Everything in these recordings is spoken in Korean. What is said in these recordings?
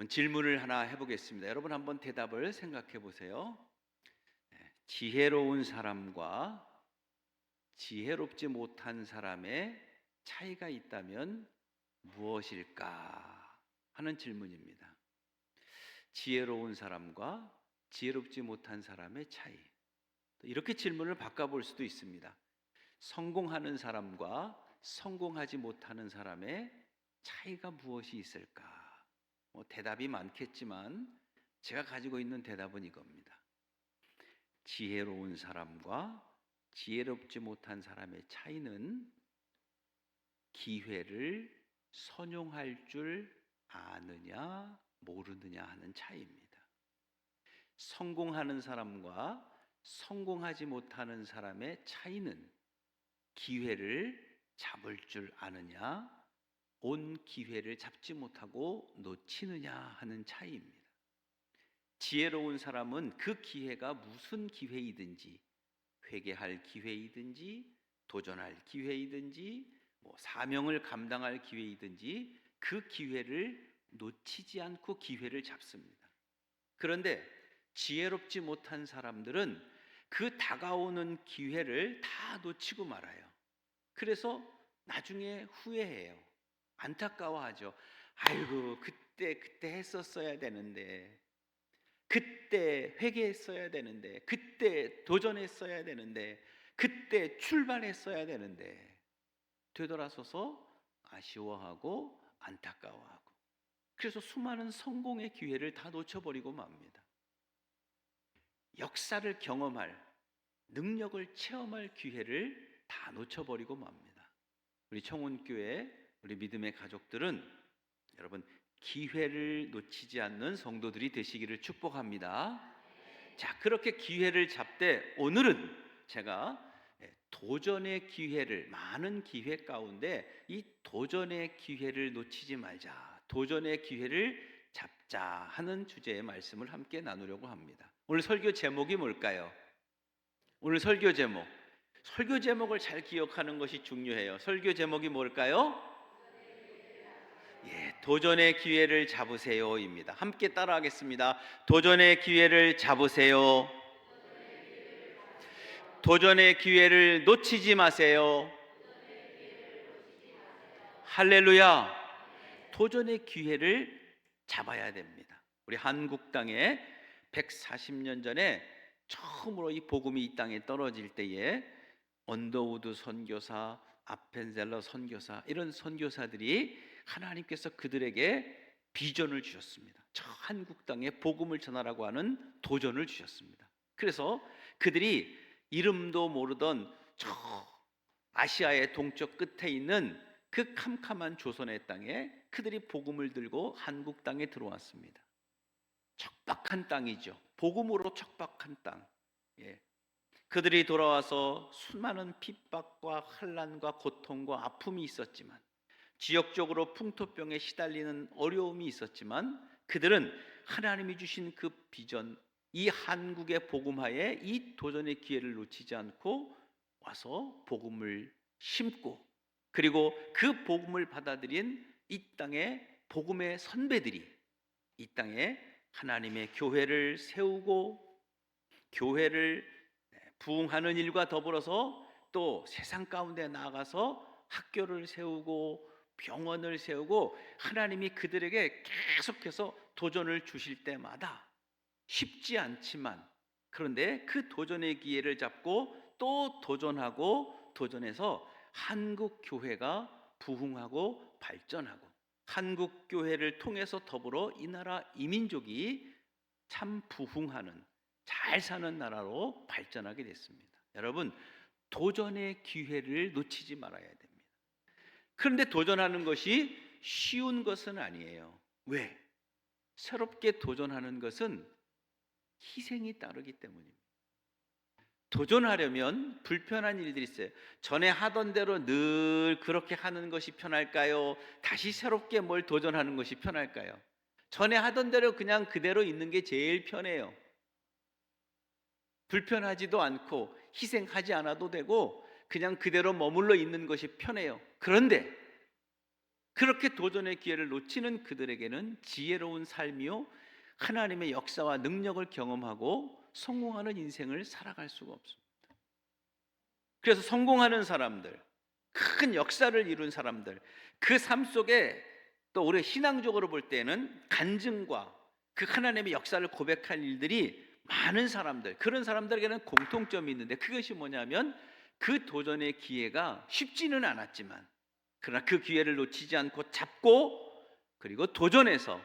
질문을 하나 해보겠습니다. 여러분 한번 대답을 생각해 보세요. 지혜로운 사람과 지혜롭지 못한 사람의 차이가 있다면 무엇일까 하는 질문입니다. 지혜로운 사람과 지혜롭지 못한 사람의 차이. 이렇게 질문을 바꿔볼 수도 있습니다. 성공하는 사람과 성공하지 못하는 사람의 차이가 무엇이 있을까? 대답이 많겠지만 제가 가지고 있는 대답은 이겁니다. 지혜로운 사람과 지혜롭지 못한 사람의 차이는 기회를 선용할 줄 아느냐 모르느냐 하는 차이입니다. 성공하는 사람과 성공하지 못하는 사람의 차이는 기회를 잡을 줄 아느냐 온 기회를 잡지 못하고 놓치느냐 하는 차이입니다. 지혜로운 사람은 그 기회가 무슨 기회이든지, 회개할 기회이든지 도전할 기회이든지 사명을 감당할 기회이든지 그 기회를 놓치지 않고 기회를 잡습니다. 그런데 지혜롭지 못한 사람들은 그 다가오는 기회를 다 놓치고 말아요. 그래서 나중에 후회해요. 안타까워하죠. 아이고 그때 했었어야 되는데, 그때 회개했어야 되는데, 그때 도전했어야 되는데, 그때 출발했어야 되는데, 되돌아서서 아쉬워하고 안타까워하고, 그래서 수많은 성공의 기회를 다 놓쳐버리고 맙니다. 역사를 경험할, 능력을 체험할 기회를 다 놓쳐버리고 맙니다. 우리 청운교회, 우리 믿음의 가족들은 여러분 기회를 놓치지 않는 성도들이 되시기를 축복합니다. 자, 그렇게 기회를 잡되 오늘은 제가 도전의 기회를, 많은 기회 가운데 이 도전의 기회를 놓치지 말자, 도전의 기회를 잡자 하는 주제의 말씀을 함께 나누려고 합니다. 오늘 설교 제목이 뭘까요? 오늘 설교 제목을 잘 기억하는 것이 중요해요. 설교 제목이 뭘까요? 도전의 기회를 잡으세요입니다. 함께 따라하겠습니다. 도전의 기회를 잡으세요. 도전의 기회를 놓치지 마세요. 할렐루야. 도전의 기회를 잡아야 됩니다. 우리 한국 땅에 140년 전에 처음으로 이 복음이 이 땅에 떨어질 때에 언더우드 선교사, 아펜젤러 선교사, 이런 선교사들이 하나님께서 그들에게 비전을 주셨습니다. 저 한국 땅에 복음을 전하라고 하는 도전을 주셨습니다. 그래서 그들이 이름도 모르던 저 아시아의 동쪽 끝에 있는 그 캄캄한 조선의 땅에 그들이 복음을 들고 한국 땅에 들어왔습니다. 척박한 땅이죠. 복음으로 척박한 땅. 그들이 돌아와서 수많은 핍박과 환난과 고통과 아픔이 있었지만, 지역적으로 풍토병에 시달리는 어려움이 있었지만, 그들은 하나님이 주신 그 비전, 이 한국의 복음화에 이 도전의 기회를 놓치지 않고 와서 복음을 심고, 그리고 그 복음을 받아들인 이 땅의 복음의 선배들이 이 땅에 하나님의 교회를 세우고, 교회를 부흥하는 일과 더불어서 또 세상 가운데 나아가서 학교를 세우고 병원을 세우고, 하나님이 그들에게 계속해서 도전을 주실 때마다 쉽지 않지만, 그런데 그 도전의 기회를 잡고 또 도전하고 도전해서 한국 교회가 부흥하고 발전하고, 한국 교회를 통해서 더불어 이 나라 이민족이 참 부흥하는, 잘 사는 나라로 발전하게 됐습니다. 여러분, 도전의 기회를 놓치지 말아야 됩니다. 그런데 도전하는 것이 쉬운 것은 아니에요. 왜? 새롭게 도전하는 것은 희생이 따르기 때문입니다. 도전하려면 불편한 일들이 있어요. 전에 하던 대로 늘 그렇게 하는 것이 편할까요? 다시 새롭게 뭘 도전하는 것이 편할까요? 전에 하던 대로 그냥 그대로 있는 게 제일 편해요. 불편하지도 않고 희생하지 않아도 되고 그냥 그대로 머물러 있는 것이 편해요. 그런데 그렇게 도전의 기회를 놓치는 그들에게는 지혜로운 삶이요 하나님의 역사와 능력을 경험하고 성공하는 인생을 살아갈 수가 없습니다. 그래서 성공하는 사람들, 큰 역사를 이룬 사람들, 그 삶 속에 또 우리 신앙적으로 볼 때는 간증과 그 하나님의 역사를 고백할 일들이 많은 사람들, 그런 사람들에게는 공통점이 있는데, 그것이 뭐냐면 그 도전의 기회가 쉽지는 않았지만 그러나 그 기회를 놓치지 않고 잡고 그리고 도전해서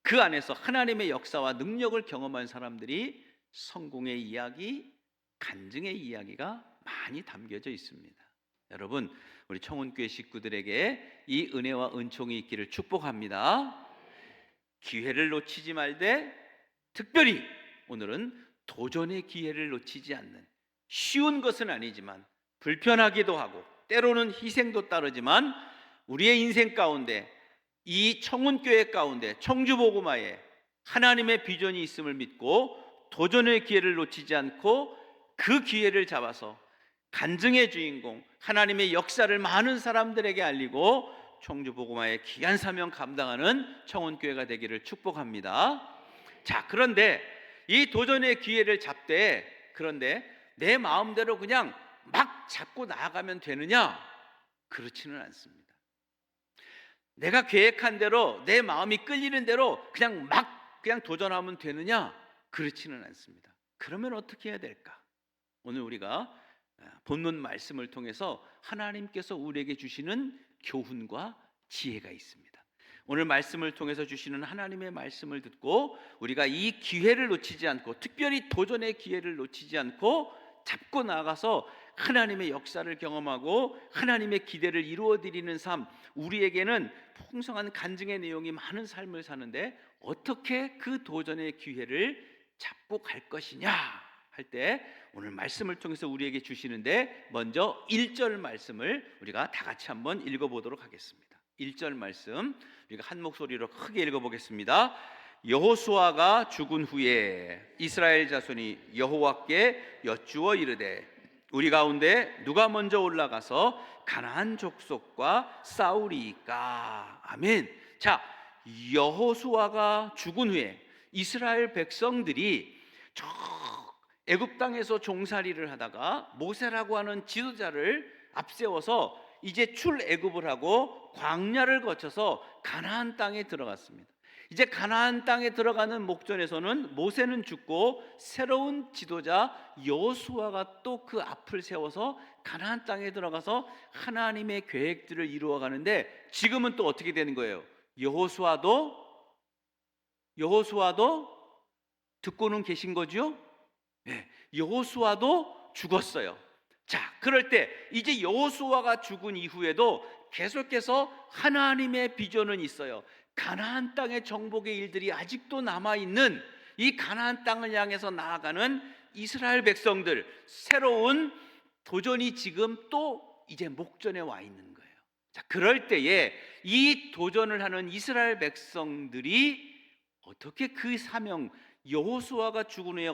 그 안에서 하나님의 역사와 능력을 경험한 사람들이 성공의 이야기, 간증의 이야기가 많이 담겨져 있습니다. 여러분, 우리 청운교회 식구들에게 이 은혜와 은총이 있기를 축복합니다. 기회를 놓치지 말되 특별히 오늘은 도전의 기회를 놓치지 않는, 쉬운 것은 아니지만 불편하기도 하고 때로는 희생도 따르지만 우리의 인생 가운데, 이 청운교회 가운데, 청주복음화에 하나님의 비전이 있음을 믿고 도전의 기회를 놓치지 않고 그 기회를 잡아서 간증의 주인공 하나님의 역사를 많은 사람들에게 알리고 청주복음화의 귀한 사명 감당하는 청운교회가 되기를 축복합니다. 자, 그런데 이 도전의 기회를 잡되, 그런데 내 마음대로 그냥 막 잡고 나아가면 되느냐? 그렇지는 않습니다. 내가 계획한 대로, 내 마음이 끌리는 대로 그냥 도전하면 되느냐? 그렇지는 않습니다. 그러면 어떻게 해야 될까? 오늘 우리가 본문 말씀을 통해서 하나님께서 우리에게 주시는 교훈과 지혜가 있습니다. 오늘 말씀을 통해서 주시는 하나님의 말씀을 듣고 우리가 이 기회를 놓치지 않고, 특별히 도전의 기회를 놓치지 않고 잡고 나가서 하나님의 역사를 경험하고 하나님의 기대를 이루어드리는 삶, 우리에게는 풍성한 간증의 내용이 많은 삶을 사는데 어떻게 그 도전의 기회를 잡고 갈 것이냐 할 때 오늘 말씀을 통해서 우리에게 주시는데, 먼저 1절 말씀을 우리가 다 같이 한번 읽어보도록 하겠습니다. 1절 말씀 우리가 한 목소리로 크게 읽어보겠습니다. 여호수아가 죽은 후에 이스라엘 자손이 여호와께 여쭈어 이르되 우리 가운데 누가 먼저 올라가서 가나안 족속과 싸우리이까. 아멘. 자, 여호수아가 죽은 후에 이스라엘 백성들이 저 애굽 땅에서 종살이를 하다가 모세라고 하는 지도자를 앞세워서 이제 출애굽을 하고 광야를 거쳐서 가나안 땅에 들어갔습니다. 이제 가나안 땅에 들어가는 목전에서는 모세는 죽고 새로운 지도자 여호수아가 또 그 앞을 세워서 가나안 땅에 들어가서 하나님의 계획들을 이루어가는데, 지금은 또 어떻게 되는 거예요? 여호수아도 듣고는 계신 거죠? 네, 여호수아도 죽었어요. 자, 그럴 때 이제 여호수아가 죽은 이후에도 계속해서 하나님의 비전은 있어요. 가나안 땅의 정복의 일들이 아직도 남아있는 이 가나안 땅을 향해서 나아가는 이스라엘 백성들, 새로운 도전이 지금 또 이제 목전에 와 있는 거예요. 자, 그럴 때에 이 도전을 하는 이스라엘 백성들이 어떻게 그 사명, 여호수아가 죽은 후에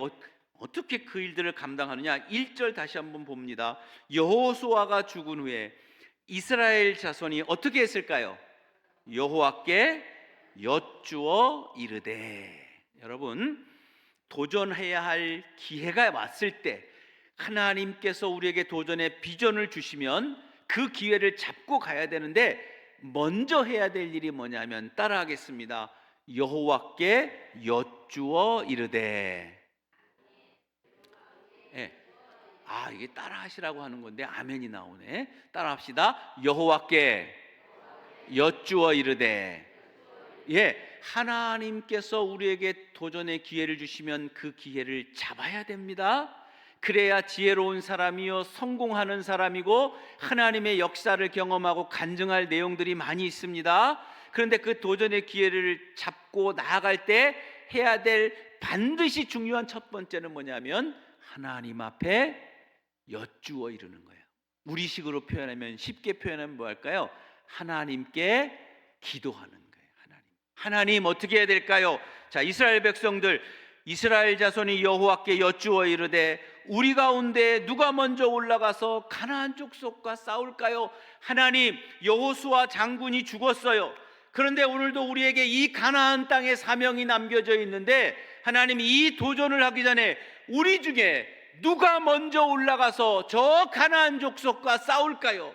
어떻게 그 일들을 감당하느냐? 1절 다시 한번 봅니다. 여호수아가 죽은 후에 이스라엘 자손이 어떻게 했을까요? 여호와께 여쭈어 이르되. 여러분, 도전해야 할 기회가 왔을 때 하나님께서 우리에게 도전의 비전을 주시면 그 기회를 잡고 가야 되는데, 먼저 해야 될 일이 뭐냐면, 따라하겠습니다. 여호와께 여쭈어 이르되. 이게 따라하시라고 하는 건데 아멘이 나오네. 따라합시다. 여호와께 여쭈어 이르되. 하나님께서 우리에게 도전의 기회를 주시면 그 기회를 잡아야 됩니다. 그래야 지혜로운 사람이요 성공하는 사람이고 하나님의 역사를 경험하고 간증할 내용들이 많이 있습니다. 그런데 그 도전의 기회를 잡고 나아갈 때 해야 될 반드시 중요한 첫 번째는 뭐냐면, 하나님 앞에 여쭈어 이르는 거예요. 우리식으로 표현하면, 쉽게 표현하면 뭐 할까요? 하나님께 기도하는 거예요. 하나님 어떻게 해야 될까요? 자, 이스라엘 백성들 이스라엘 자손이 여호와께 여쭈어 이르되 우리 가운데 누가 먼저 올라가서 가나안 족속과 싸울까요? 하나님, 여호수아 장군이 죽었어요. 그런데 오늘도 우리에게 이 가나안 땅의 사명이 남겨져 있는데 하나님, 이 도전을 하기 전에 우리 중에 누가 먼저 올라가서 저 가나안 족속과 싸울까요?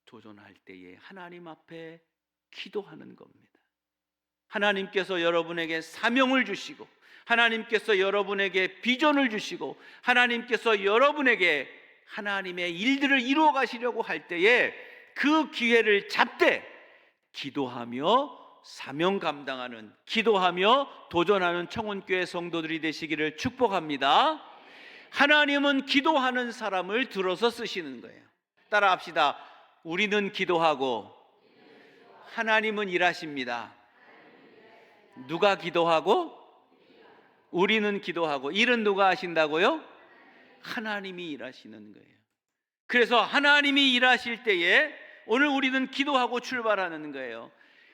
도전할 때에 하나님 앞에 기도하는 겁니다. 하나님께서 여러분에게 사명을 주시고 하나님께서 여러분에게 비전을 주시고 하나님께서 여러분에게 하나님의 일들을 이루어 가시려고 할 때에 그 기회를 잡되 기도하며 사명 감당하는, 기도하며 도전하는 청원교회 성도들이 되시기를 축복합니다. 하나님은 기도하는 사람을 들어서 쓰시는 거예요. 따라합시다. 우리는 기도하고 하나님은 일하십니다. 누가 기도하고? 우리는 기도하고. 일은 누가 하신다고요? 하나님이 일하시는 거예요. 그래서 하나님이 일하실 때에 오늘 우리는 기도하고 출발하는 거예요.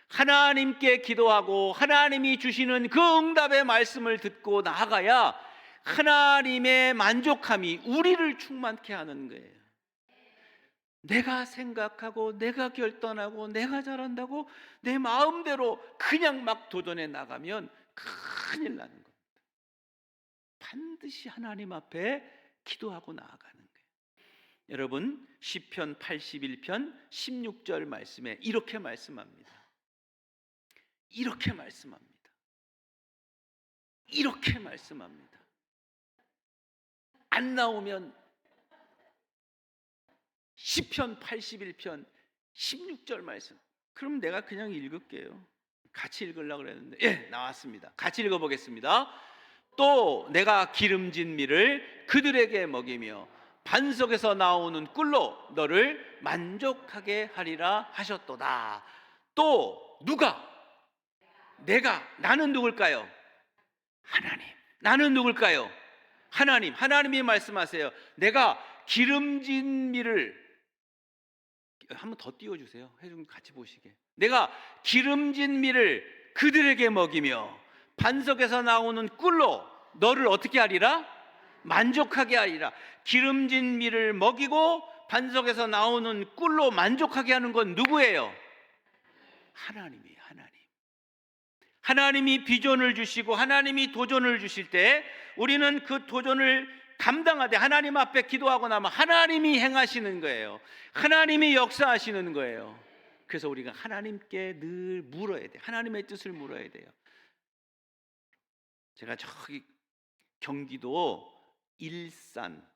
하나님께 기도하고 하나님이 주시는 그 응답의 말씀을 듣고 나아가야 하나님의 만족함이 우리를 충만케 하는 거예요. 내가 생각하고 내가 결단하고 내가 잘한다고 내 마음대로 그냥 막 도전해 나가면 큰일 나는 겁니다. 반드시 하나님 앞에 기도하고 나아가는 거예요. 여러분, 시편 81편 16절 말씀에 이렇게 말씀합니다. 이렇게 말씀합니다. 이렇게 말씀합니다. 안 나오면 시편 81편 16절 말씀. 그럼 내가 그냥 읽을게요. 같이 읽으려고 그랬는데 나왔습니다. 같이 읽어보겠습니다. 또 내가 기름진 밀을 그들에게 먹이며 반석에서 나오는 꿀로 너를 만족하게 하리라 하셨도다. 또 누가? 내가. 나는 누굴까요? 하나님. 나는 누굴까요? 하나님. 하나님이 말씀하세요. 내가 기름진 밀을, 한번 더 띄워주세요. 해좀 같이 보시게. 내가 기름진 밀을 그들에게 먹이며 반석에서 나오는 꿀로 너를 어떻게 하리라? 만족하게 하리라. 기름진 밀을 먹이고 반석에서 나오는 꿀로 만족하게 하는 건 누구예요? 하나님이에요. 하나님. 하나님이 비전을 주시고 하나님이 도전을 주실 때 우리는 그 도전을 감당하되 하나님 앞에 기도하고 나면 하나님이 행하시는 거예요. 하나님이 역사하시는 거예요. 그래서 우리가 하나님께 늘 물어야 돼요. 하나님의 뜻을 물어야 돼요. 제가 저기 경기도 일산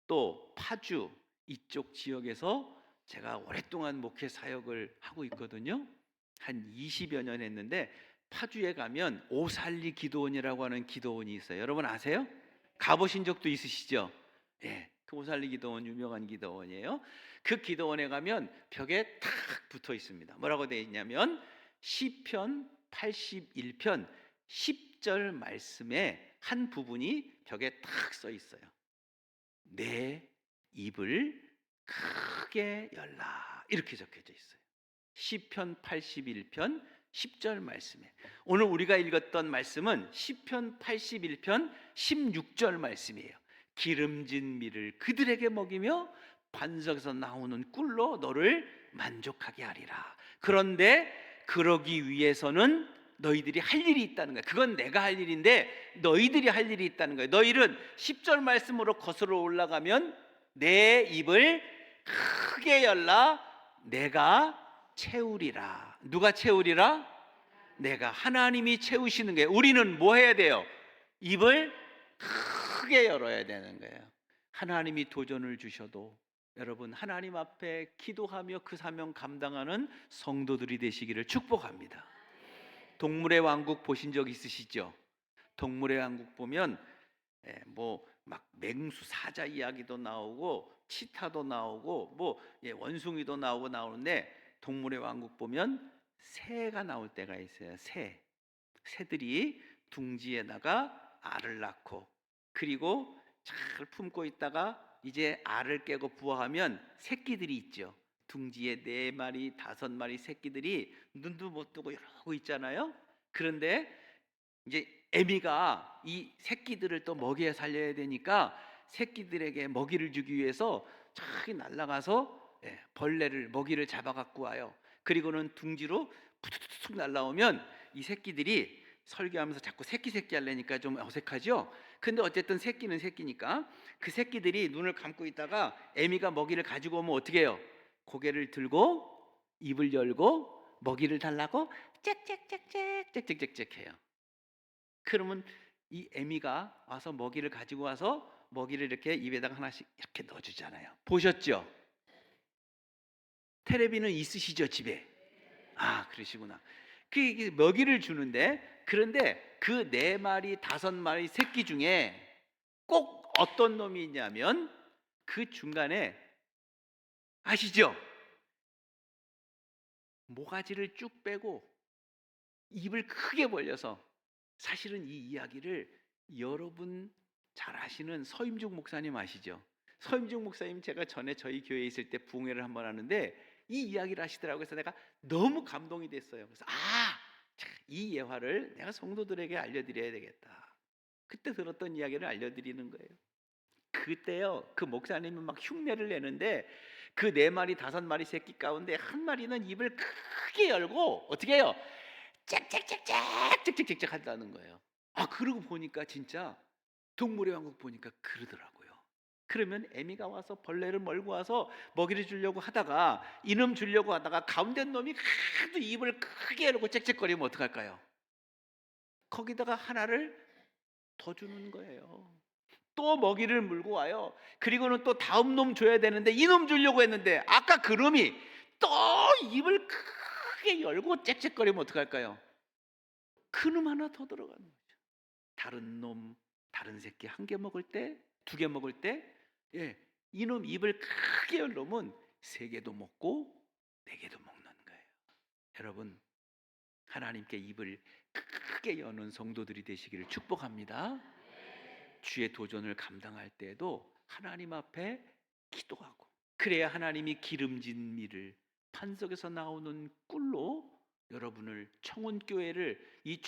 또 파주 이쪽 지역에서 제가 오랫동안 목회 사역을 하고 있거든요. 한 20여 년 했는데 파주에 가면 오살리 기도원이라고 하는 기도원이 있어요. 여러분 아세요? 가보신 적도 있으시죠? 예, 그 오살리 기도원 유명한 기도원이에요. 그 기도원에 가면 벽에 탁 붙어 있습니다. 뭐라고 되어 있냐면 시편 81편 10절 말씀에 한 부분이 벽에 탁 써 있어요. 내 입을 크게 열라, 이렇게 적혀져 있어요. 시편 81편 10절 말씀에. 오늘 우리가 읽었던 말씀은 시편 81편 16절 말씀이에요. 기름진 밀을 그들에게 먹이며 반석에서 나오는 꿀로 너를 만족하게 하리라. 그런데 그러기 위해서는 너희들이 할 일이 있다는 거예요. 그건 내가 할 일인데 너희들이 할 일이 있다는 거예요. 너희는 10절 말씀으로 거슬러 올라가면 내 입을 크게 열라 내가 채우리라. 누가 채우리라? 내가. 하나님이 채우시는 거예요. 우리는 뭐 해야 돼요? 입을 크게 열어야 되는 거예요. 하나님이 도전을 주셔도 여러분 하나님 앞에 기도하며 그 사명 감당하는 성도들이 되시기를 축복합니다. 동물의 왕국 보신 적 있으시죠? 동물의 왕국 보면 뭐 막 맹수 사자 이야기도 나오고 치타도 나오고 뭐 원숭이도 나오는데 동물의 왕국 보면 새가 나올 때가 있어요. 새들이 둥지에다가 알을 낳고 그리고 잘 품고 있다가 이제 알을 깨고 부화하면 새끼들이 있죠. 둥지에 4마리, 5마리 새끼들이 눈도 못 뜨고 이러고 있잖아요. 그런데 이제 에미가 이 새끼들을 또 먹여 살려야 되니까 새끼들에게 먹이를 주기 위해서 저기 날아가서 벌레를 먹이를 잡아 갖고 와요. 그리고는 둥지로 툭툭툭 날아오면 이 새끼들이 설교하면서 자꾸 새끼 하려니까 좀 어색하죠. 근데 어쨌든 새끼는 새끼니까 그 새끼들이 눈을 감고 있다가 에미가 먹이를 가지고 오면 어떻게 해요? 고개를 들고 입을 열고 먹이를 달라고 짹짹짹짹짹짹짹 해요. 그러면 이 에미가 와서 먹이를 가지고 와서 먹이를 이렇게 입에다가 하나씩 이렇게 넣어주잖아요. 보셨죠? 테레비는 있으시죠, 집에? 아, 그러시구나. 그 먹이를 주는데, 그런데 그 4마리 5마리 새끼 중에 꼭 어떤 놈이 있냐면 그 중간에 아시죠? 모가지를 쭉 빼고 입을 크게 벌려서, 사실은 이 이야기를 여러분 잘 아시는 서임중 목사님 아시죠? 서임중 목사님 제가 전에 저희 교회에 있을 때 부흥회를 한번 하는데 이 이야기를 하시더라고요. 그래서 내가 너무 감동이 됐어요. 그래서 이 예화를 내가 성도들에게 알려드려야 되겠다. 그때 들었던 이야기를 알려드리는 거예요. 그때요, 그 목사님은 막 흉내를 내는데 그 4마리 5마리 새끼 가운데 한 마리는 입을 크게 열고 어떻게 해요? 짹짹짹짹 한다는 거예요. 아, 그러고 보니까 진짜 동물의 왕국 보니까 그러더라고요. 그러면 에미가 와서 벌레를 몰고 와서 먹이를 주려고 하다가 이놈 주려고 하다가 가운데 놈이 하도 입을 크게 열고 짹짹거리면 어떡할까요? 거기다가 하나를 더 주는 거예요. 또 먹이를 물고 와요. 그리고는 또 다음 놈 줘야 되는데 이놈 주려고 했는데 아까 그 놈이 또 입을 크게 열고 짹짹거리면 어떡할까요? 그 놈 하나 더 들어가는 거죠. 다른 놈, 다른 새끼 1개 먹을 때, 2개 먹을 때, 이놈 입을 크게 열 놈은 3개도 먹고 4개도 먹는 거예요. 여러분, 하나님께 입을 크게 여는 성도들이 되시기를 축복합니다. 주의 도전을 감당할 때에도 하나님 앞에 기도하고, 그래야 하나님이 기름진 밀을 판석에서 나오는 꿀로 여러분을, 청운교회를, 이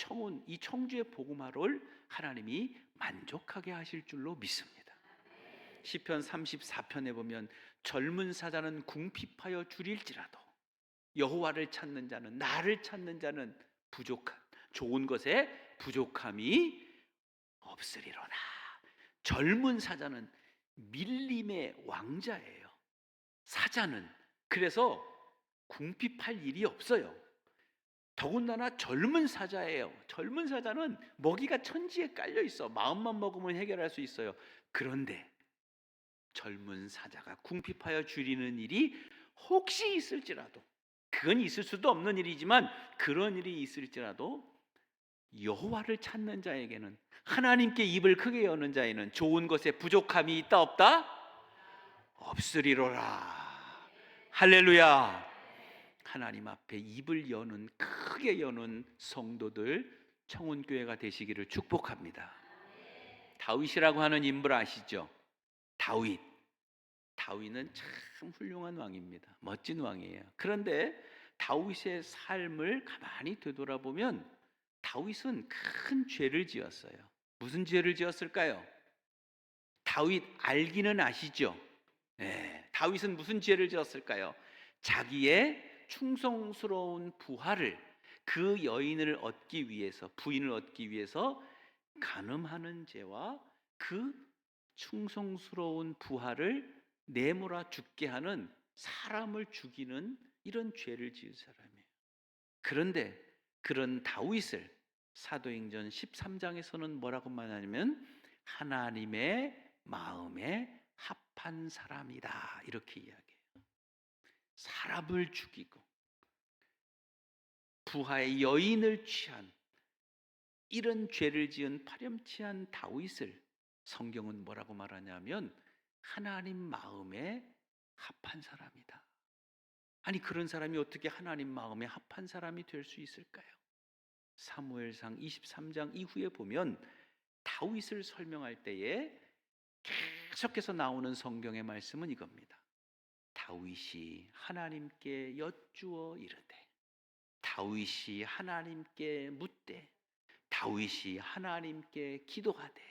청주의 복음화를 하나님이 만족하게 하실 줄로 믿습니다. 시편 34편에 보면 젊은 사자는 궁핍하여 줄일지라도 여호와를 찾는 자는, 나를 찾는 자는 좋은 것에 부족함이 없으리로다. 젊은 사자는 밀림의 왕자예요. 사자는 그래서 궁핍할 일이 없어요. 더군다나 젊은 사자예요. 젊은 사자는 먹이가 천지에 깔려 있어. 마음만 먹으면 해결할 수 있어요. 그런데 젊은 사자가 궁핍하여 줄이는 일이 혹시 있을지라도, 그건 있을 수도 없는 일이지만 그런 일이 있을지라도 여호와를 찾는 자에게는, 하나님께 입을 크게 여는 자에는 좋은 것에 부족함이 있다 없다? 없으리로라. 할렐루야. 하나님 앞에 입을 여는, 크게 여는 성도들, 청운교회가 되시기를 축복합니다. 다윗이라고 하는 인물 아시죠? 다윗은 참 훌륭한 왕입니다. 멋진 왕이에요. 그런데 다윗의 삶을 가만히 되돌아보면 다윗은 큰 죄를 지었어요. 무슨 죄를 지었을까요? 다윗 알기는 아시죠? 다윗은 무슨 죄를 지었을까요? 자기의 충성스러운 부하를, 그 여인을 얻기 위해서, 부인을 얻기 위해서 간음하는 죄와 그 충성스러운 부하를 내몰아 죽게 하는, 사람을 죽이는 이런 죄를 지은 사람이에요. 그런데 그런 다윗을 사도행전 13장에서는 뭐라고 말하냐면 하나님의 마음에 합한 사람이다, 이렇게 이야기해요. 사람을 죽이고 부하의 여인을 취한 이런 죄를 지은 파렴치한 다윗을 성경은 뭐라고 말하냐면 하나님 마음에 합한 사람이다. 아니, 그런 사람이 어떻게 하나님 마음에 합한 사람이 될 수 있을까요? 사무엘상 23장 이후에 보면 다윗을 설명할 때에 계속해서 나오는 성경의 말씀은 이겁니다. 다윗이 하나님께 여쭈어 이르되, 다윗이 하나님께 묻되, 다윗이 하나님께 기도하되,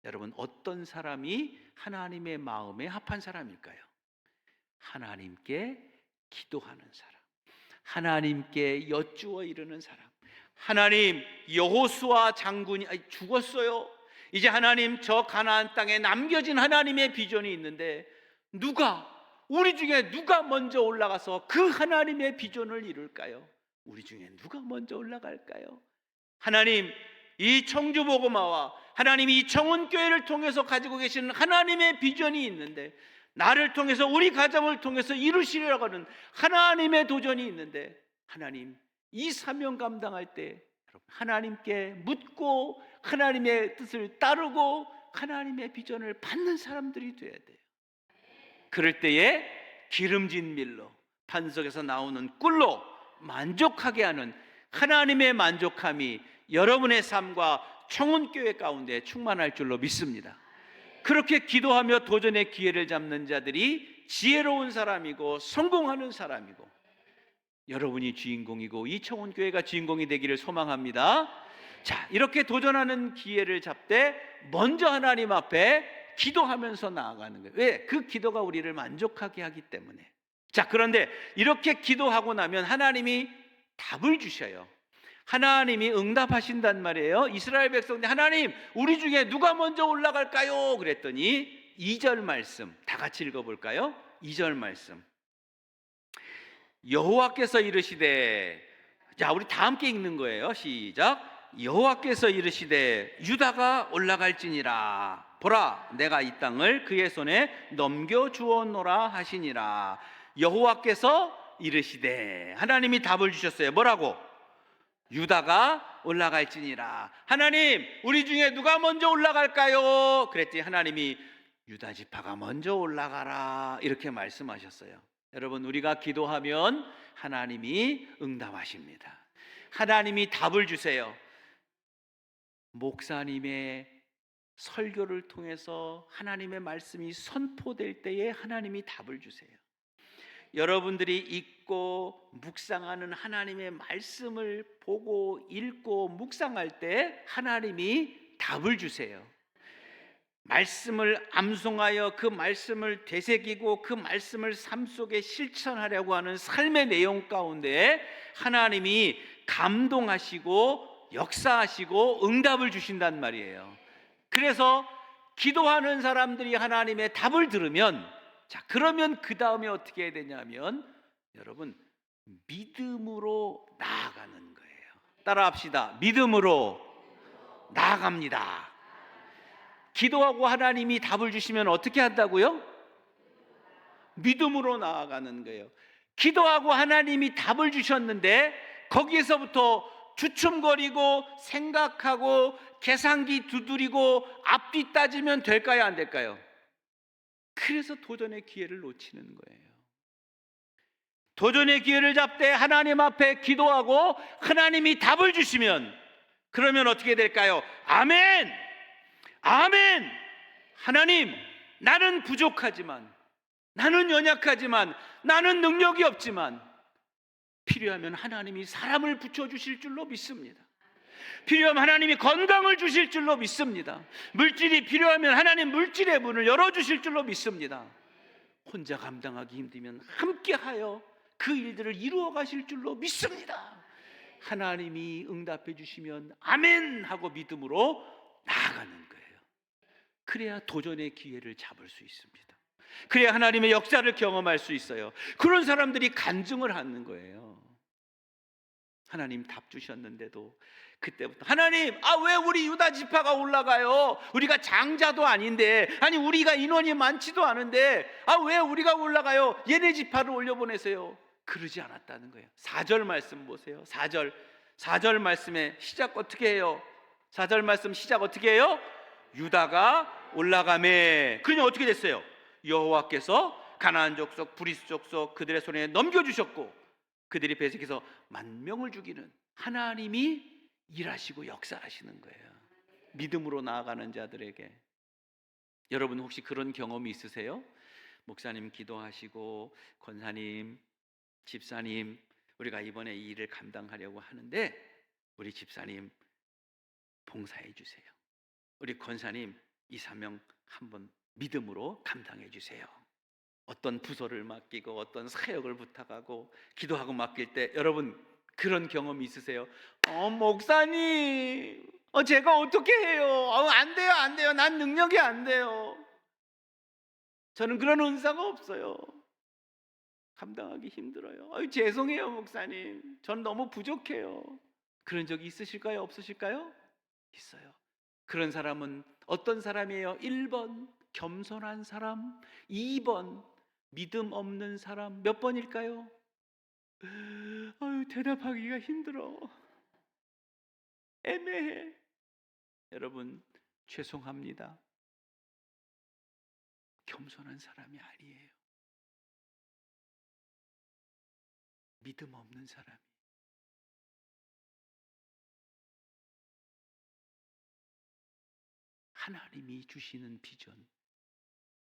여러분 어떤 사람이 하나님의 마음에 합한 사람일까요? 하나님께 기도하는 사람, 하나님께 여쭈어 이르는 사람. 하나님, 여호수아 장군이 죽었어요. 이제 하나님, 저 가나안 땅에 남겨진 하나님의 비전이 있는데 우리 중에 누가 먼저 올라가서 그 하나님의 비전을 이룰까요? 우리 중에 누가 먼저 올라갈까요? 하나님, 이 청주복음화와 하나님 이 청운교회를 통해서 가지고 계시는 하나님의 비전이 있는데, 나를 통해서 우리 가정을 통해서 이루시려고 하는 하나님의 도전이 있는데, 하나님 이 사명 감당할 때 하나님께 묻고 하나님의 뜻을 따르고 하나님의 비전을 받는 사람들이 돼야 돼요. 그럴 때에 기름진 밀로, 반석에서 나오는 꿀로 만족하게 하는 하나님의 만족함이 여러분의 삶과 청운교회 가운데 충만할 줄로 믿습니다. 그렇게 기도하며 도전의 기회를 잡는 자들이 지혜로운 사람이고 성공하는 사람이고, 여러분이 주인공이고 이 청운교회가 주인공이 되기를 소망합니다. 자, 이렇게 도전하는 기회를 잡되 먼저 하나님 앞에 기도하면서 나아가는 거예요. 왜? 그 기도가 우리를 만족하게 하기 때문에. 자, 그런데 이렇게 기도하고 나면 하나님이 답을 주셔요. 하나님이 응답하신단 말이에요. 이스라엘 백성들, 하나님 우리 중에 누가 먼저 올라갈까요? 그랬더니 2절 말씀 다 같이 읽어볼까요? 2절 말씀, 여호와께서 이르시되, 자 우리 다 함께 읽는 거예요. 시작. 여호와께서 이르시되 유다가 올라갈지니라, 보라 내가 이 땅을 그의 손에 넘겨주었노라 하시니라. 여호와께서 이르시되, 하나님이 답을 주셨어요. 뭐라고? 유다가 올라갈지니라. 하나님 우리 중에 누가 먼저 올라갈까요? 그랬더니 하나님이 유다 지파가 먼저 올라가라, 이렇게 말씀하셨어요. 여러분, 우리가 기도하면 하나님이 응답하십니다. 하나님이 답을 주세요. 목사님의 설교를 통해서 하나님의 말씀이 선포될 때에 하나님이 답을 주세요. 여러분들이 읽고 묵상하는 하나님의 말씀을 보고 읽고 묵상할 때 하나님이 답을 주세요. 말씀을 암송하여 그 말씀을 되새기고 그 말씀을 삶 속에 실천하려고 하는 삶의 내용 가운데 하나님이 감동하시고 역사하시고 응답을 주신단 말이에요. 그래서 기도하는 사람들이 하나님의 답을 들으면, 자 그러면 그 다음에 어떻게 해야 되냐면, 여러분 믿음으로 나아가는 거예요. 따라합시다. 믿음으로 나아갑니다. 기도하고 하나님이 답을 주시면 어떻게 한다고요? 믿음으로 나아가는 거예요. 기도하고 하나님이 답을 주셨는데 거기에서부터 주춤거리고 생각하고 계산기 두드리고 앞뒤 따지면 될까요, 안 될까요? 그래서 도전의 기회를 놓치는 거예요. 도전의 기회를 잡되 하나님 앞에 기도하고 하나님이 답을 주시면, 그러면 어떻게 될까요? 아멘! 아멘! 하나님, 나는 부족하지만, 나는 연약하지만, 나는 능력이 없지만 필요하면 하나님이 사람을 붙여주실 줄로 믿습니다. 필요하면 하나님이 건강을 주실 줄로 믿습니다. 물질이 필요하면 하나님 물질의 문을 열어주실 줄로 믿습니다. 혼자 감당하기 힘들면 함께하여 그 일들을 이루어 가실 줄로 믿습니다. 하나님이 응답해 주시면 아멘 하고 믿음으로 나아가는 거예요. 그래야 도전의 기회를 잡을 수 있습니다. 그래야 하나님의 역사를 경험할 수 있어요. 그런 사람들이 간증을 하는 거예요. 하나님 답 주셨는데도 그때부터 하나님, 왜 우리 유다 지파가 올라가요? 우리가 장자도 아닌데, 아니 우리가 인원이 많지도 않은데 왜 우리가 올라가요? 얘네 지파를 올려보내세요. 그러지 않았다는 거예요. 4절 말씀 보세요. 4절 말씀의 시작 어떻게 해요? 4절 말씀 시작 어떻게 해요? 유다가 올라가매. 그러니 어떻게 됐어요? 여호와께서 가나안 족속 브리스 족속 그들의 손에 넘겨주셨고 그들이 배색해서 10,000명을 죽이는 하나님이 일하시고 역사하시는 거예요. 믿음으로 나아가는 자들에게. 여러분 혹시 그런 경험이 있으세요? 목사님 기도하시고, 권사님, 집사님, 우리가 이번에 이 일을 감당하려고 하는데 우리 집사님 봉사해 주세요. 우리 권사님 이 사명 한번 믿음으로 감당해 주세요. 어떤 부서를 맡기고 어떤 사역을 부탁하고 기도하고 맡길 때 여러분 그런 경험이 있으세요? 목사님, 제가 어떻게 해요? 안 돼요, 안 돼요. 난 능력이 안 돼요. 저는 그런 은사가 없어요. 감당하기 힘들어요. 죄송해요, 목사님. 전 너무 부족해요. 그런 적이 있으실까요? 없으실까요? 있어요. 그런 사람은 어떤 사람이에요? 1번 겸손한 사람, 2번 믿음 없는 사람. 몇 번일까요? 대답하기가 힘들어. 애매해. 여러분 죄송합니다. 겸손한 사람이 아니에요. 믿음 없는 사람이. 하나님이 주시는 비전,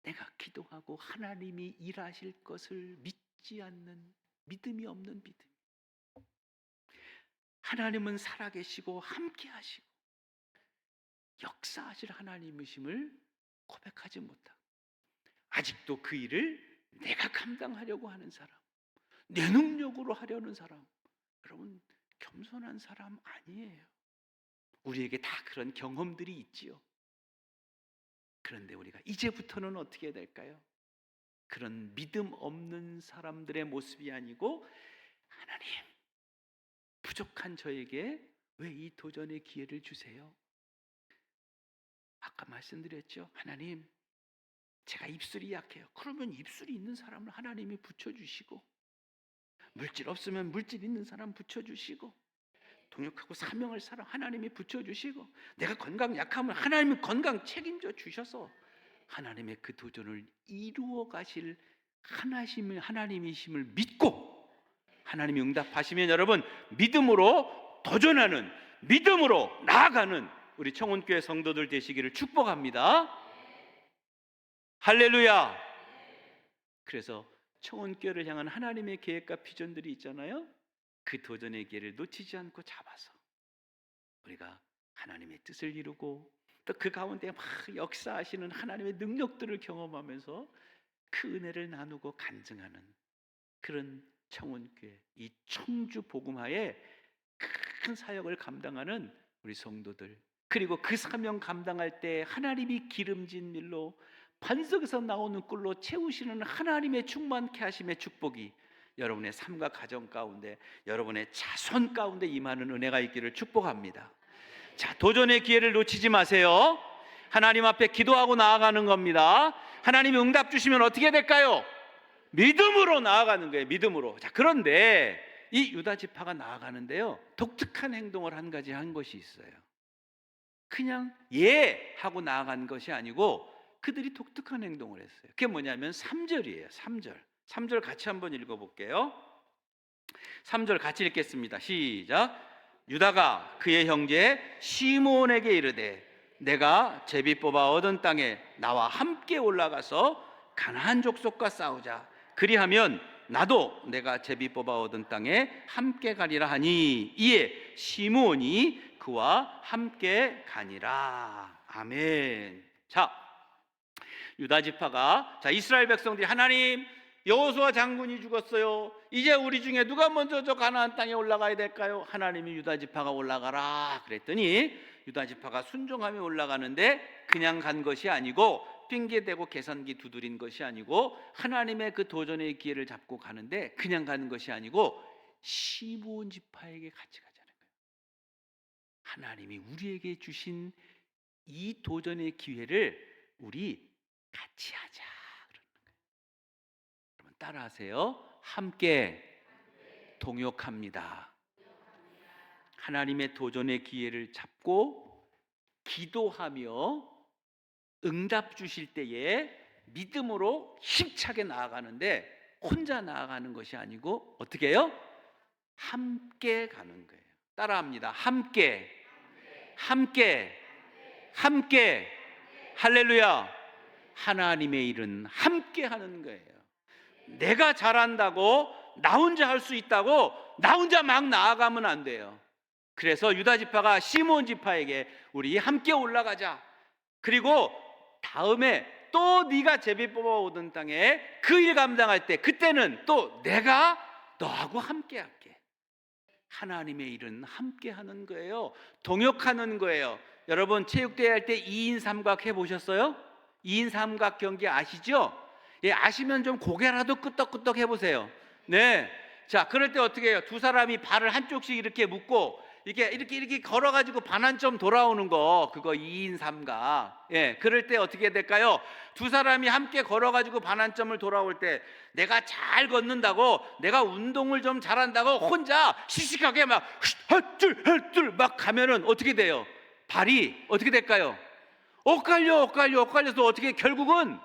내가 기도하고 하나님이 일하실 것을 믿지 않는 믿음이 없는 믿음. 하나님은 살아계시고 함께 하시고 역사하실 하나님이심을 고백하지 못하고 아직도 그 일을 내가 감당하려고 하는 사람, 내 능력으로 하려는 사람, 여러분 겸손한 사람 아니에요. 우리에게 다 그런 경험들이 있지요. 그런데 우리가 이제부터는 어떻게 해야 될까요? 그런 믿음 없는 사람들의 모습이 아니고 하나님, 부족한 저에게 왜 이 도전의 기회를 주세요? 아까 말씀드렸죠. 하나님, 제가 입술이 약해요. 그러면 입술이 있는 사람을 하나님이 붙여주시고, 물질 없으면 물질 있는 사람 붙여주시고, 동역하고 사명을 사람 하나님이 붙여주시고, 내가 건강 약하면 하나님이 건강 책임져 주셔서 하나님의 그 도전을 이루어 가실 하나님이심을 믿고 하나님이 응답하시면 여러분 믿음으로 도전하는, 믿음으로 나아가는 우리 청운교회 성도들 되시기를 축복합니다. 할렐루야. 그래서 청운교회를 향한 하나님의 계획과 비전들이 있잖아요. 그 도전의 기회를 놓치지 않고 잡아서 우리가 하나님의 뜻을 이루고 또 그 가운데 막 역사하시는 하나님의 능력들을 경험하면서 그 은혜를 나누고 간증하는 그런 청운교회, 이 청주 복음화에 큰 사역을 감당하는 우리 성도들, 그리고 그 사명 감당할 때 하나님이 기름진 밀로 반석에서 나오는 꿀로 채우시는 하나님의 충만케 하심의 축복이 여러분의 삶과 가정 가운데, 여러분의 자손 가운데 임하는 은혜가 있기를 축복합니다. 자, 도전의 기회를 놓치지 마세요. 하나님 앞에 기도하고 나아가는 겁니다. 하나님이 응답 주시면 어떻게 될까요? 믿음으로 나아가는 거예요. 믿음으로. 자, 그런데 이 유다 지파가 나아가는데요, 독특한 행동을 한 가지 한 것이 있어요. 그냥 예 하고 나아간 것이 아니고 그들이 독특한 행동을 했어요. 그게 뭐냐면 3절이에요. 3절 같이 한번 읽어볼게요. 3절 같이 읽겠습니다. 시작. 유다가 그의 형제 시므온에게 이르되 내가 제비 뽑아 얻은 땅에 나와 함께 올라가서 가나안 족속과 싸우자. 그리하면 나도 내가 제비 뽑아 얻은 땅에 함께 가리라 하니 이에 시므온이 그와 함께 가니라. 아멘. 자, 유다 지파가 이스라엘 백성들이 하나님, 여호수아 장군이 죽었어요. 이제 우리 중에 누가 먼저 저 가나안 땅에 올라가야 될까요? 하나님이 유다 지파가 올라가라 그랬더니 유다 지파가 순종하며 올라가는데 그냥 간 것이 아니고 핑계대고 계산기 두드린 것이 아니고 하나님의 그 도전의 기회를 잡고 가는데 그냥 가는 것이 아니고 시므온 지파에게 같이 가자는 거예요. 하나님이 우리에게 주신 이 도전의 기회를 우리 같이 하자 그러는 거예요. 여러분 따라하세요. 함께 동역합니다. 하나님의 도전의 기회를 잡고 기도하며 응답 주실 때에 믿음으로 힘차게 나아가는데 혼자 나아가는 것이 아니고 어떻게 해요? 함께 가는 거예요. 따라합니다. 함께. 할렐루야. 하나님의 일은 함께 하는 거예요. 내가 잘한다고 나 혼자 할 수 있다고 나 혼자 막 나아가면 안 돼요. 그래서 유다 지파가 시몬 지파에게 우리 함께 올라가자. 그리고 다음에 또 네가 제비 뽑아오던 땅에 그 일 감당할 때 그때는 또 내가 너하고 함께 할게. 하나님의 일은 함께 하는 거예요. 동역하는 거예요. 여러분 체육대회 할 때 2인 삼각 해보셨어요? 2인 삼각 경기 아시죠? 예, 아시면 좀 고개라도 끄덕끄덕 해보세요. 네. 자, 그럴 때 어떻게 해요? 두 사람이 발을 한쪽씩 이렇게 묶고 이렇게 걸어가지고 반환점 돌아오는 거, 그거 2인 삼각. 예, 그럴 때 어떻게 될까요? 두 사람이 함께 걸어가지고 반환점을 돌아올 때 내가 잘 걷는다고, 내가 운동을 좀 잘한다고 혼자 시식하게 막 헛둘 막 가면은 어떻게 돼요? 발이 어떻게 될까요? 엇갈려서 어떻게 결국은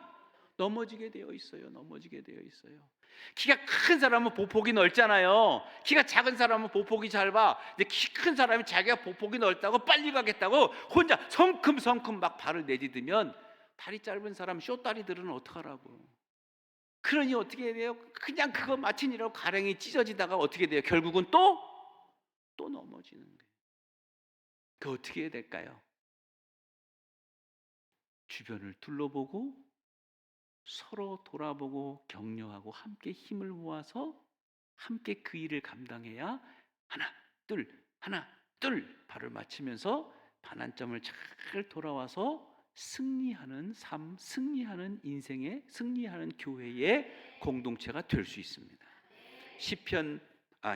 넘어지게 되어 있어요. 넘어지게 되어 있어요. 키가 큰 사람은 보폭이 넓잖아요. 키가 작은 사람은 보폭이 짧아. 근데 키 큰 사람이 자기가 보폭이 넓다고 빨리 가겠다고 혼자 성큼성큼 막 발을 내디디면 다리 짧은 사람 쇼다리들은 어떡하라고. 그러니 어떻게 돼요? 그냥 그거 마치느라고 가랭이 찢어지다가 어떻게 돼요? 결국은 또 넘어지는 거예요. 그 어떻게 해야 될까요? 주변을 둘러보고 서로 돌아보고 격려하고 함께 힘을 모아서 함께 그 일을 감당해야 하나 둘 발을 맞추면서 반환점을 잘 돌아와서 승리하는 삶, 승리하는 인생의, 승리하는 교회의 공동체가 될 수 있습니다.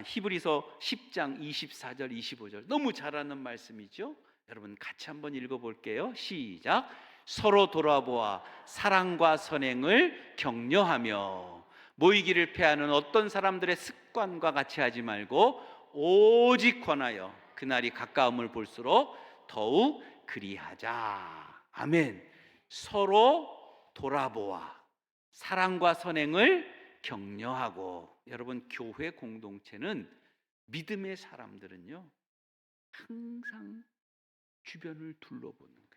히브리서 10장 24절 25절 너무 잘 아는 말씀이죠. 여러분 같이 한번 읽어볼게요. 시작. 서로 돌아보아 사랑과 선행을 격려하며 모이기를 패하는 어떤 사람들의 습관과 같이 하지 말고 오직 권하여 그날이 가까움을 볼수록 더욱 그리하자. 아멘. 서로 돌아보아 사랑과 선행을 격려하고. 여러분 교회 공동체는 믿음의 사람들은요 항상 주변을 둘러보는 거예요.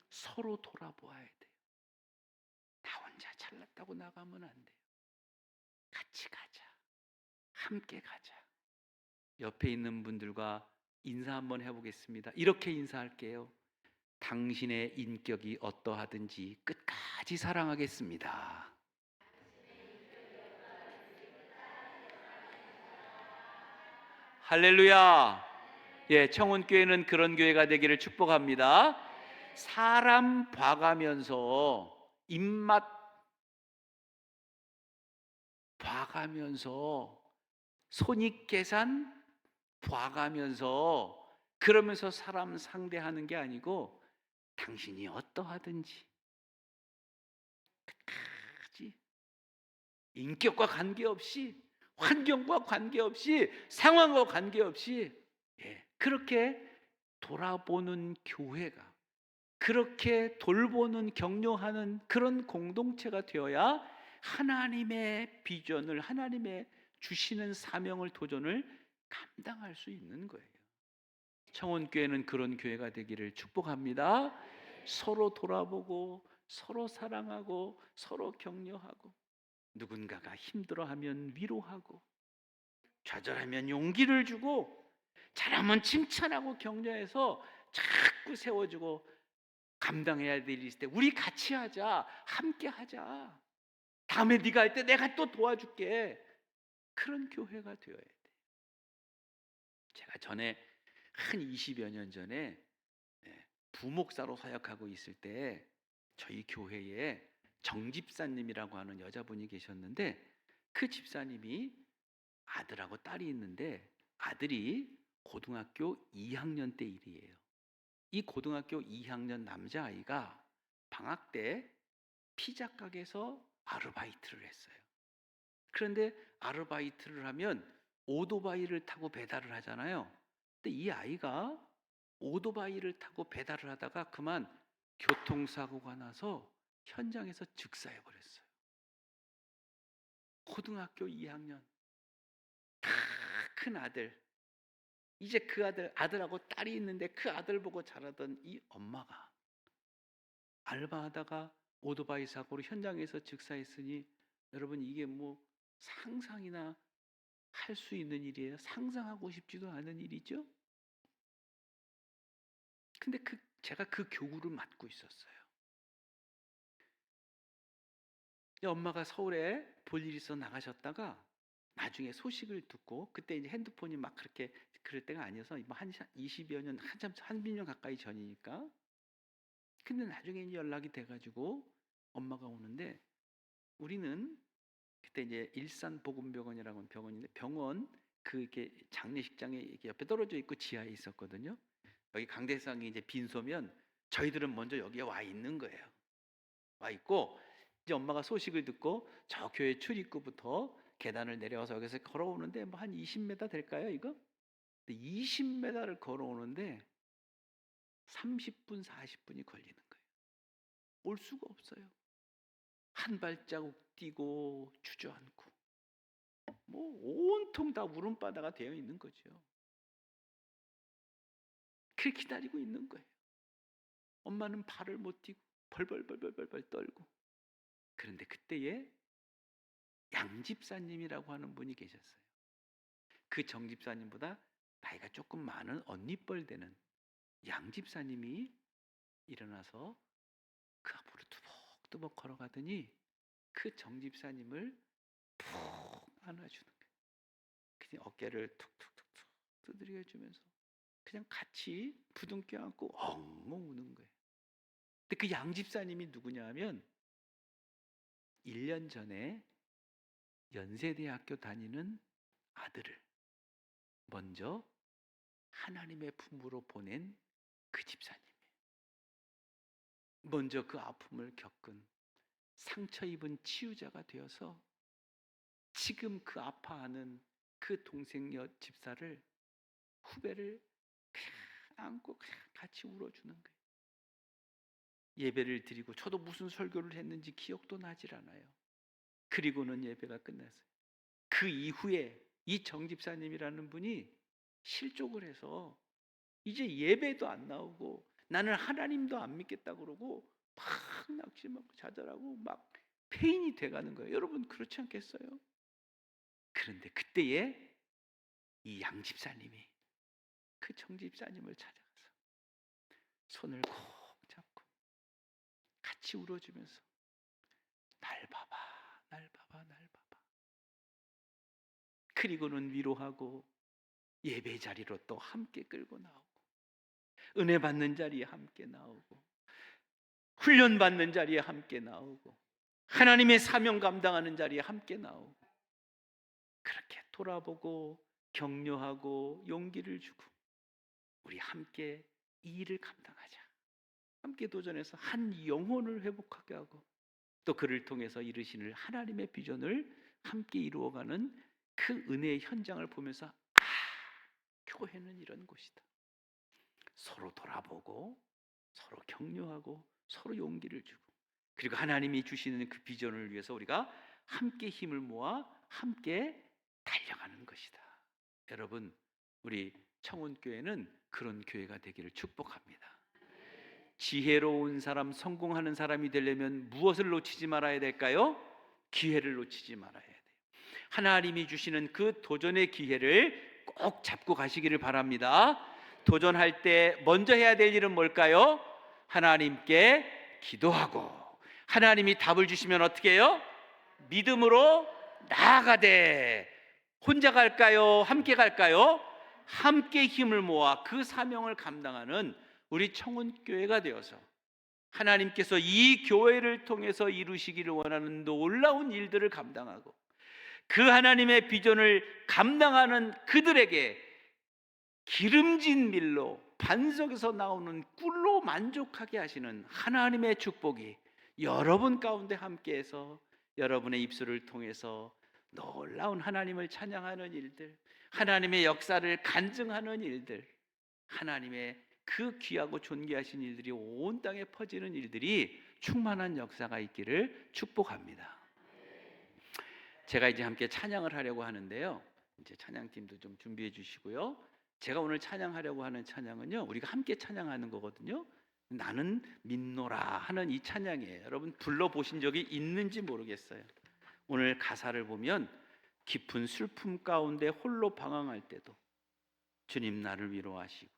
서로 돌아보아야 돼요. 나 혼자 잘났다고 나가면 안 돼요. 같이 가자. 함께 가자. 옆에 있는 분들과 인사 한번 해보겠습니다. 이렇게 인사할게요. 당신의 인격이 어떠하든지 끝까지 사랑하겠습니다. 할렐루야. 예, 청운교회는 그런 교회가 되기를 축복합니다. 사람 봐가면서 입맛 봐가면서 손익계산 봐가면서 그러면서 사람 상대하는 게 아니고 당신이 어떠하든지 끝까지 인격과 관계없이 환경과 관계없이 상황과 관계없이 그렇게 돌아보는 교회가, 그렇게 돌보는 격려하는 그런 공동체가 되어야 하나님의 비전을, 하나님의 주시는 사명을, 도전을 감당할 수 있는 거예요. 청원교회는 그런 교회가 되기를 축복합니다. 서로 돌아보고 서로 사랑하고 서로 격려하고 누군가가 힘들어하면 위로하고 좌절하면 용기를 주고 잘하면 칭찬하고 격려해서 자꾸 세워주고 감당해야 될 일이 있을 때 우리 같이 하자, 함께 하자. 다음에 네가 할 때 내가 또 도와줄게. 그런 교회가 되어야 돼. 제가 전에 한 20여 년 전에 부목사로 사역하고 있을 때 저희 교회에 정 집사님이라고 하는 여자분이 계셨는데 그 집사님이 아들하고 딸이 있는데 아들이 고등학교 2학년 때 일이에요. 이 고등학교 2학년 남자아이가 방학 때 피자 가게에서 아르바이트를 했어요. 그런데 아르바이트를 하면 오토바이를 타고 배달을 하잖아요. 근데 이 아이가 오토바이를 타고 배달을 하다가 그만 교통사고가 나서 현장에서 즉사해 버렸어요. 고등학교 2학년 다 큰 아들. 이제 그 아들하고 딸이 있는데 그 아들 보고 자라던 이 엄마가 알바하다가 오토바이 사고로 현장에서 즉사했으니 여러분 이게 뭐 상상이나 할 수 있는 일이에요. 상상하고 싶지도 않은 일이죠. 근데 제가 그 교구를 맡고 있었어요. 엄마가 서울에 볼 일이 있어 나가셨다가 나중에 소식을 듣고, 그때 이제 핸드폰이 막 그렇게 그럴 때가 아니어서 한 20여 년, 한참 30년 가까이 전이니까. 근데 나중에 이제 연락이 돼가지고 엄마가 오는데, 우리는 그때 이제 일산보건병원이라고 하는 병원인데, 병원 이렇게 장례식장에 이렇게 옆에 떨어져 있고 지하에 있었거든요. 여기 강대상이 이제 빈소면 저희들은 먼저 여기에 와 있는 거예요. 와 있고, 이제 엄마가 소식을 듣고 저 교회 출입구부터 계단을 내려와서 여기서 걸어오는데 뭐 한 20m 될까요, 이거? 20m를 걸어오는데 30분, 40분이 걸리는 거예요. 올 수가 없어요. 한 발자국 뛰고 주저앉고 뭐 온통 다 울음바다가 되어 있는 거죠. 그렇게 기다리고 있는 거예요. 엄마는 발을 못 뛰고 벌벌벌벌벌 떨고. 그런데 그때에 양집사님이라고 하는 분이 계셨어요. 그 정집사님보다 나이가 조금 많은 언니뻘 되는 양집사님이 일어나서 그 앞으로 투벅투벅 걸어가더니 그 정집사님을 푹 안아주는 거예요. 그냥 어깨를 툭툭툭툭 두드려주면서 그냥 같이 부둥켜 안고 엉엉 우는 거예요. 근데 그 양집사님이 누구냐 하면 1년 전에 연세대학교 다니는 아들을 먼저 하나님의 품으로 보낸 그 집사님이에요. 먼저 그 아픔을 겪은 상처 입은 치유자가 되어서 지금 그 아파하는 그 동생 집사를, 후배를 그냥 안고 그냥 같이 울어주는 거예요. 예배를 드리고 저도 무슨 설교를 했는지 기억도 나질 않아요. 그리고는 예배가 끝났어요. 그 이후에 이 정집사님이라는 분이 실족을 해서 이제 예배도 안 나오고 나는 하나님도 안 믿겠다 그러고 막 낙심하고 좌절하고 막 폐인이 돼가는 거예요. 여러분 그렇지 않겠어요? 그런데 그때에 이 양집사님이 그 정집사님을 찾아가서 손을 꼭 잡고 같이 울어주면서 날 봐봐, 날 봐봐, 날 봐봐. 그리고는 위로하고 예배 자리로 또 함께 끌고 나오고, 은혜 받는 자리에 함께 나오고, 훈련 받는 자리에 함께 나오고, 하나님의 사명 감당하는 자리에 함께 나오고, 그렇게 돌아보고 격려하고 용기를 주고, 우리 함께 이 일을 감당하자. 함께 도전해서 한 영혼을 회복하게 하고, 또 그를 통해서 이루시는 하나님의 비전을 함께 이루어가는 그 은혜의 현장을 보면서 교회는 이런 곳이다. 서로 돌아보고 서로 격려하고 서로 용기를 주고, 그리고 하나님이 주시는 그 비전을 위해서 우리가 함께 힘을 모아 함께 달려가는 것이다. 여러분, 우리 청운교회는 그런 교회가 되기를 축복합니다. 지혜로운 사람, 성공하는 사람이 되려면 무엇을 놓치지 말아야 될까요? 기회를 놓치지 말아야 돼요. 하나님이 주시는 그 도전의 기회를 꼭 잡고 가시기를 바랍니다. 도전할 때 먼저 해야 될 일은 뭘까요? 하나님께 기도하고, 하나님이 답을 주시면 어떻게 해요? 믿음으로 나아가되. 혼자 갈까요? 함께 갈까요? 함께 힘을 모아 그 사명을 감당하는 우리 청운교회가 되어서 하나님께서 이 교회를 통해서 이루시기를 원하는 놀라운 일들을 감당하고, 그 하나님의 비전을 감당하는 그들에게 기름진 밀로 반석에서 나오는 꿀로 만족하게 하시는 하나님의 축복이 여러분 가운데 함께해서 여러분의 입술을 통해서 놀라운 하나님을 찬양하는 일들, 하나님의 역사를 간증하는 일들, 하나님의 그 귀하고 존귀하신 일들이 온 땅에 퍼지는 일들이 충만한 역사가 있기를 축복합니다. 제가 이제 함께 찬양을 하려고 하는데요, 이제 찬양팀도 좀 준비해 주시고요. 제가 오늘 찬양하려고 하는 찬양은요, 우리가 함께 찬양하는 거거든요. 나는 믿노라 하는 이 찬양이에요. 여러분 불러보신 적이 있는지 모르겠어요. 오늘 가사를 보면 깊은 슬픔 가운데 홀로 방황할 때도 주님 나를 위로하시고,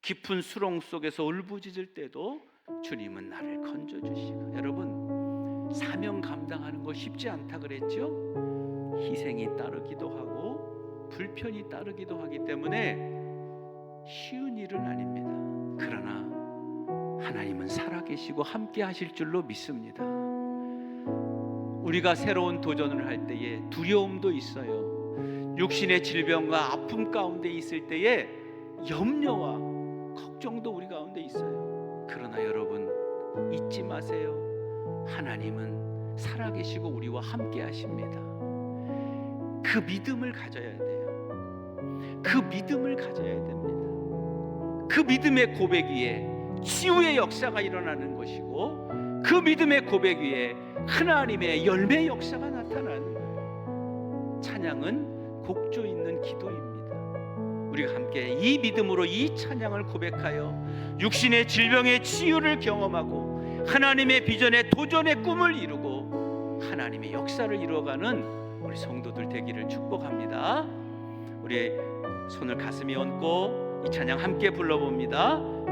깊은 수렁 속에서 울부짖을 때도 주님은 나를 건져주시고. 여러분, 사명 감당하는 거 쉽지 않다 그랬죠? 희생이 따르기도 하고 불편이 따르기도 하기 때문에 쉬운 일은 아닙니다. 그러나 하나님은 살아계시고 함께 하실 줄로 믿습니다. 우리가 새로운 도전을 할 때에 두려움도 있어요. 육신의 질병과 아픔 가운데 있을 때에 염려와 걱정도 우리 가운데 있어요. 그러나 여러분, 잊지 마세요. 하나님은 살아계시고 우리와 함께 하십니다. 그 믿음을 가져야 돼요. 그 믿음을 가져야 됩니다. 그 믿음의 고백 위에 치유의 역사가 일어나는 것이고, 그 믿음의 고백 위에 하나님의 열매 역사가 나타나는 거예요. 찬양은 곡조 있는 기도입니다. 우리가 함께 이 믿음으로 이 찬양을 고백하여 육신의 질병의 치유를 경험하고 하나님의 비전의 도전의 꿈을 이루고 하나님의 역사를 이루어가는 우리 성도들 되기를 축복합니다. 우리 손을 가슴에 얹고 이 찬양 함께 불러봅니다.